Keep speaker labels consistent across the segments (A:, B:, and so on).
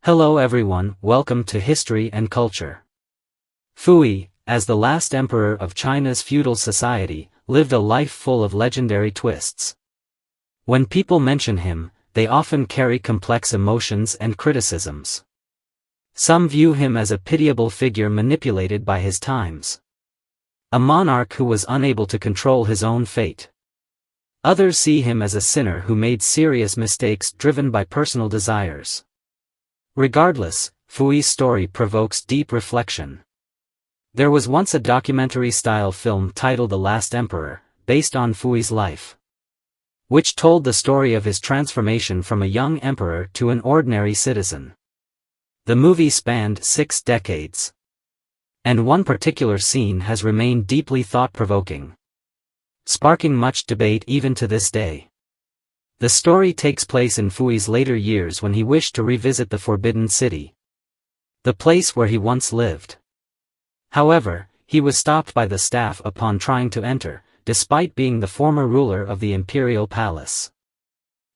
A: Hello everyone, welcome to History and Culture. Puyi, as the last emperor of China's feudal society, lived a life full of legendary twists. When people mention him, they often carry complex emotions and criticisms. Some view him as a pitiable figure manipulated by his times. A monarch who was unable to control his own fate. Others see him as a sinner who made serious mistakes driven by personal desires. Regardless, Puyi's story provokes deep reflection. There was once a documentary-style film titled The Last Emperor, based on Puyi's life, which told the story of his transformation from a young emperor to an ordinary citizen. The movie spanned 6 decades. And one particular scene has remained deeply thought-provoking, sparking much debate even to this day. The story takes place in Puyi's later years when he wished to revisit the Forbidden City, the place where he once lived. However, he was stopped by the staff upon trying to enter, despite being the former ruler of the Imperial palace.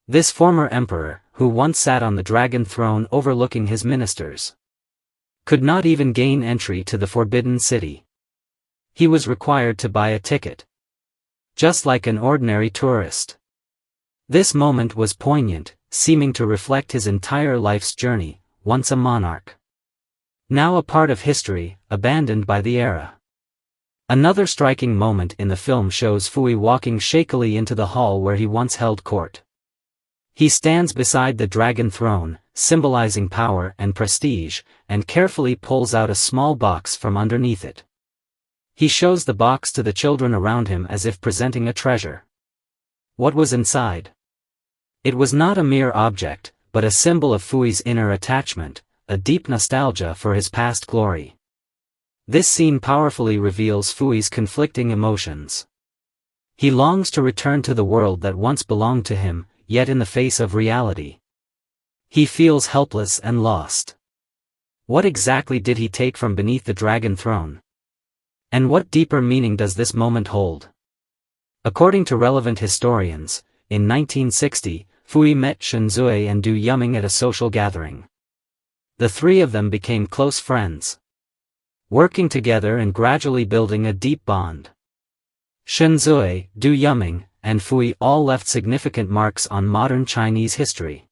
A: This former emperor, who once sat on the dragon throne overlooking his ministers, could not even gain entry to the Forbidden City. He was required to buy a ticket, just like an ordinary tourist. This moment was poignant, seeming to reflect his entire life's journey, once a monarch, now a part of history, abandoned by the era. Another striking moment in the film shows Puyi walking shakily into the hall where he once held court. He stands beside the dragon throne, symbolizing power and prestige, and carefully pulls out a small box from underneath it. He shows the box to the children around him as if presenting a treasure. What was inside? It was not a mere object, but a symbol of Puyi's inner attachment, a deep nostalgia for his past glory. This scene powerfully reveals Puyi's conflicting emotions. He longs to return to the world that once belonged to him, yet in the face of reality, he feels helpless and lost. What exactly did he take from beneath the dragon throne? And what deeper meaning does this moment hold? According to relevant historians, in 1960, Puyi met Zheng He and Du Yuming at a social gathering. The three of them became close friends, working together and gradually building a deep bond. Zheng He, Du Yuming, and Puyi all left significant marks on modern Chinese history,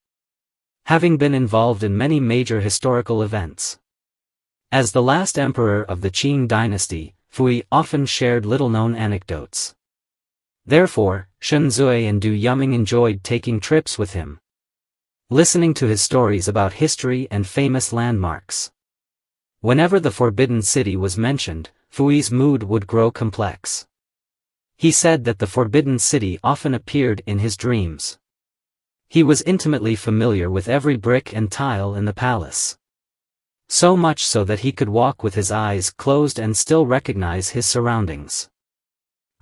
A: having been involved in many major historical events. As the last emperor of the Qing dynasty, Puyi often shared little-known anecdotes. Therefore, Zheng He and Du Yuming enjoyed taking trips with him, listening to his stories about history and famous landmarks. Whenever the Forbidden City was mentioned, Puyi's mood would grow complex. He said that the Forbidden City often appeared in his dreams. He was intimately familiar with every brick and tile in the palace, so much so that he could walk with his eyes closed and still recognize his surroundings.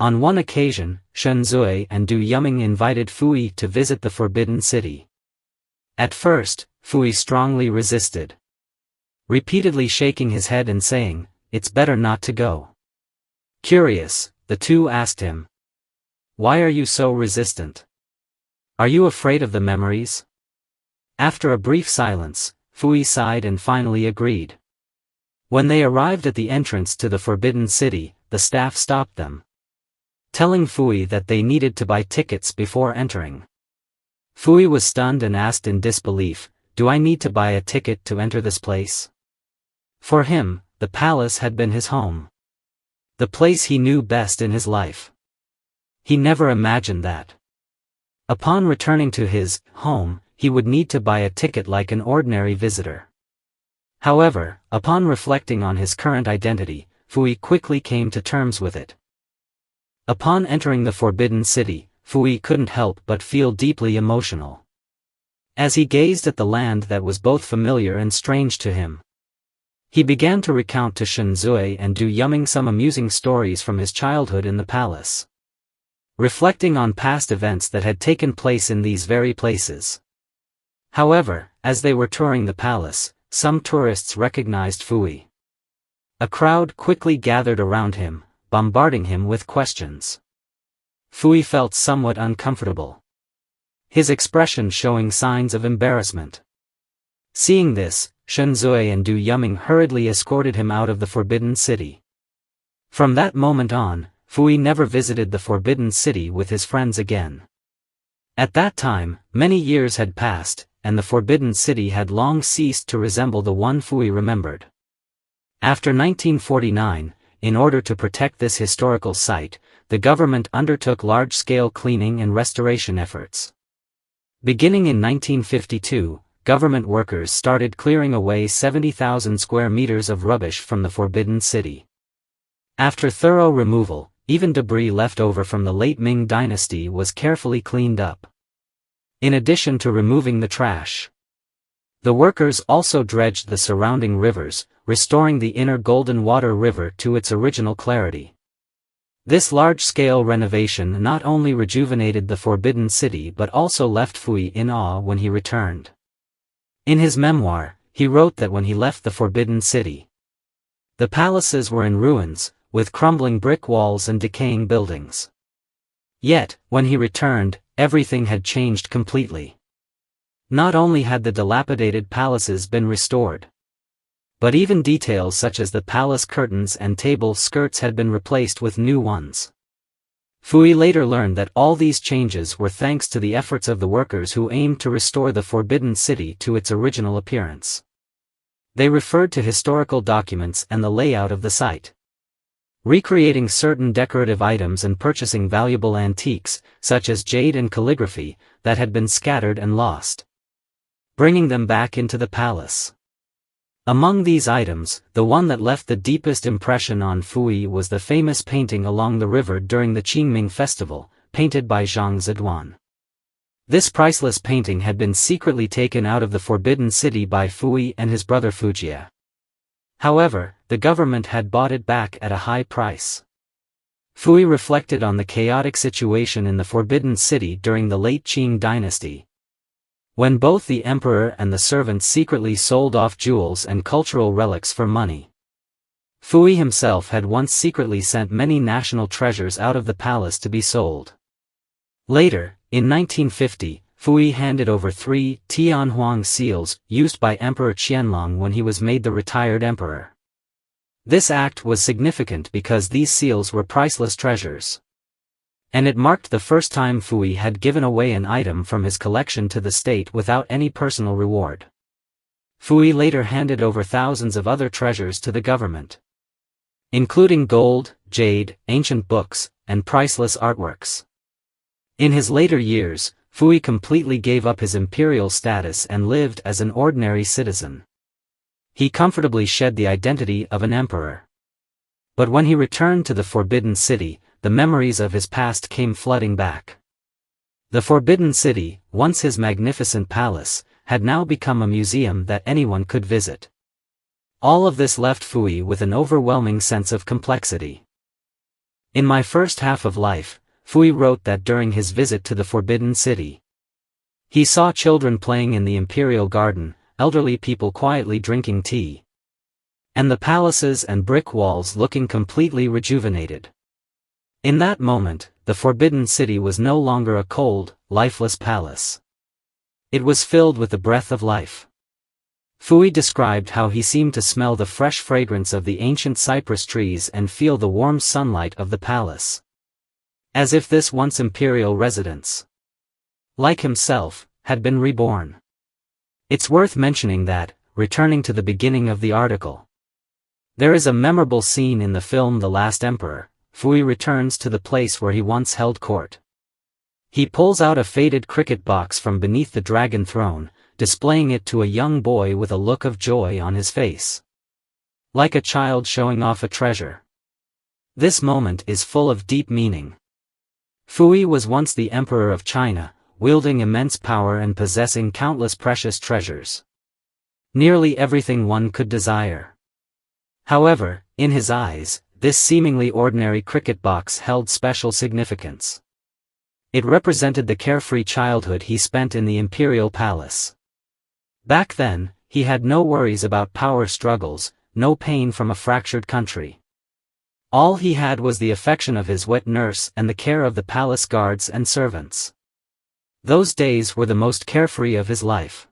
A: On one occasion, Zheng He and Du Yuming invited Puyi to visit the Forbidden City. At first, Puyi strongly resisted, repeatedly shaking his head and saying, "It's better not to go." Curious, the two asked him, "Why are you so resistant? Are you afraid of the memories?" After a brief silence, Puyi sighed and finally agreed. When they arrived at the entrance to the Forbidden City, the staff stopped them, telling Puyi that they needed to buy tickets before entering. Puyi was stunned and asked in disbelief, "Do I need to buy a ticket to enter this place?" For him, the palace had been his home, the place he knew best in his life. He never imagined that, upon returning to his home, he would need to buy a ticket like an ordinary visitor. However, upon reflecting on his current identity, Puyi quickly came to terms with it. Upon entering the Forbidden City, Puyi couldn't help but feel deeply emotional, as he gazed at the land that was both familiar and strange to him. He began to recount to Zheng He and Du Yuming some amusing stories from his childhood in the palace, reflecting on past events that had taken place in these very places. However, as they were touring the palace, some tourists recognized Puyi. A crowd quickly gathered around him, bombarding him with questions. Puyi felt somewhat uncomfortable, his expression showing signs of embarrassment. Seeing this, Shen Zui and Du Yuming hurriedly escorted him out of the Forbidden City. From that moment on, Puyi never visited the Forbidden City with his friends again. At that time, many years had passed, and the Forbidden City had long ceased to resemble the one Puyi remembered. After 1949, in order to protect this historical site, the government undertook large-scale cleaning and restoration efforts. Beginning in 1952, government workers started clearing away 70,000 square meters of rubbish from the Forbidden City. After thorough removal, even debris left over from the late Ming dynasty was carefully cleaned up. In addition to removing the trash, the workers also dredged the surrounding rivers, restoring the inner Golden Water River to its original clarity. This large-scale renovation not only rejuvenated the Forbidden City but also left Puyi in awe when he returned. In his memoir, he wrote that when he left the Forbidden City, the palaces were in ruins, with crumbling brick walls and decaying buildings. Yet, when he returned, everything had changed completely. Not only had the dilapidated palaces been restored, but even details such as the palace curtains and table skirts had been replaced with new ones. Puyi later learned that all these changes were thanks to the efforts of the workers who aimed to restore the Forbidden City to its original appearance. They referred to historical documents and the layout of the site, recreating certain decorative items and purchasing valuable antiques, such as jade and calligraphy, that had been scattered and lost, bringing them back into the palace. Among these items, the one that left the deepest impression on Puyi was the famous painting along the river during the Qingming festival, painted by Zhang Zedwan. This priceless painting had been secretly taken out of the Forbidden City by Puyi and his brother Fujie. However, the government had bought it back at a high price. Puyi reflected on the chaotic situation in the Forbidden City during the late Qing dynasty, when both the emperor and the servants secretly sold off jewels and cultural relics for money. Puyi himself had once secretly sent many national treasures out of the palace to be sold. Later, in 1950, Puyi handed over 3 Tianhuang seals used by Emperor Qianlong when he was made the retired emperor. This act was significant because these seals were priceless treasures, and it marked the first time Puyi had given away an item from his collection to the state without any personal reward. Puyi later handed over thousands of other treasures to the government, including gold, jade, ancient books, and priceless artworks. In his later years, Puyi completely gave up his imperial status and lived as an ordinary citizen. He comfortably shed the identity of an emperor. But when he returned to the Forbidden City, the memories of his past came flooding back. The Forbidden City, once his magnificent palace, had now become a museum that anyone could visit. All of this left Puyi with an overwhelming sense of complexity. In my first half of life, Puyi wrote that during his visit to the Forbidden City, he saw children playing in the Imperial garden, elderly people quietly drinking tea, and the palaces and brick walls looking completely rejuvenated. In that moment, the Forbidden City was no longer a cold, lifeless palace. It was filled with the breath of life. Puyi described how he seemed to smell the fresh fragrance of the ancient cypress trees and feel the warm sunlight of the palace, as if this once imperial residence, like himself, had been reborn. It's worth mentioning that, returning to the beginning of the article, there is a memorable scene in the film The Last Emperor. Puyi returns to the place where he once held court. He pulls out a faded cricket box from beneath the dragon throne, displaying it to a young boy with a look of joy on his face, like a child showing off a treasure. This moment is full of deep meaning. Puyi was once the emperor of China, wielding immense power and possessing countless precious treasures, nearly everything one could desire. However, in his eyes, this seemingly ordinary cricket box held special significance. It represented the carefree childhood he spent in the imperial palace. Back then, he had no worries about power struggles, no pain from a fractured country. All he had was the affection of his wet nurse and the care of the palace guards and servants. Those days were the most carefree of his life.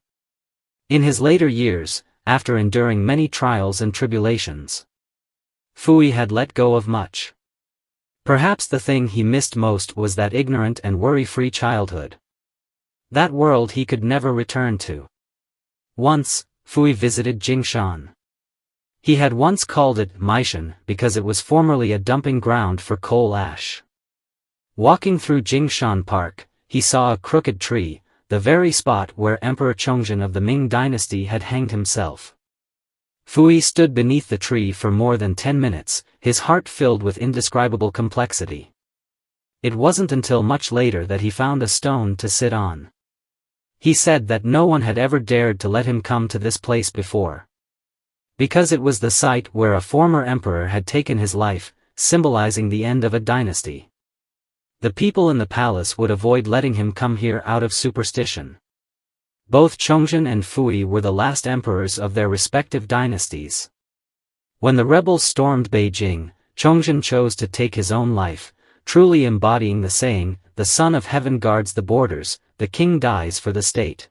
A: In his later years, after enduring many trials and tribulations, Puyi had let go of much. Perhaps the thing he missed most was that ignorant and worry-free childhood. That world he could never return to. Once, Puyi visited Jingshan. He had once called it Maishan because it was formerly a dumping ground for coal ash. Walking through Jingshan Park, he saw a crooked tree, the very spot where Emperor Chongzhen of the Ming dynasty had hanged himself. Puyi stood beneath the tree for more than 10 minutes, his heart filled with indescribable complexity. It wasn't until much later that he found a stone to sit on. He said that no one had ever dared to let him come to this place before. Because it was the site where a former emperor had taken his life, symbolizing the end of a dynasty. The people in the palace would avoid letting him come here out of superstition. Both Chongzhen and Puyi were the last emperors of their respective dynasties. When the rebels stormed Beijing, Chongzhen chose to take his own life, truly embodying the saying, "The Son of Heaven guards the borders, the king dies for the state."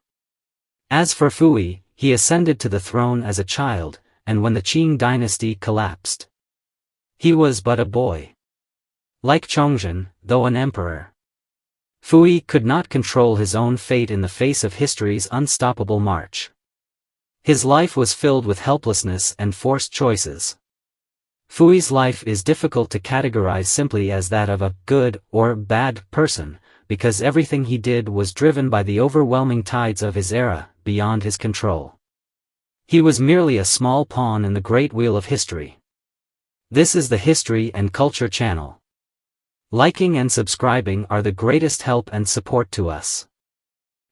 A: As for Puyi, he ascended to the throne as a child, and when the Qing dynasty collapsed, he was but a boy. Like Chongzhen, though an emperor, Puyi could not control his own fate in the face of history's unstoppable march. His life was filled with helplessness and forced choices. Puyi's life is difficult to categorize simply as that of a good or bad person, because everything he did was driven by the overwhelming tides of his era, beyond his control. He was merely a small pawn in the great wheel of history. This is the History and Culture channel. Liking and subscribing are the greatest help and support to us.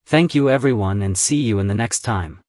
A: Thank you everyone and see you in the next time.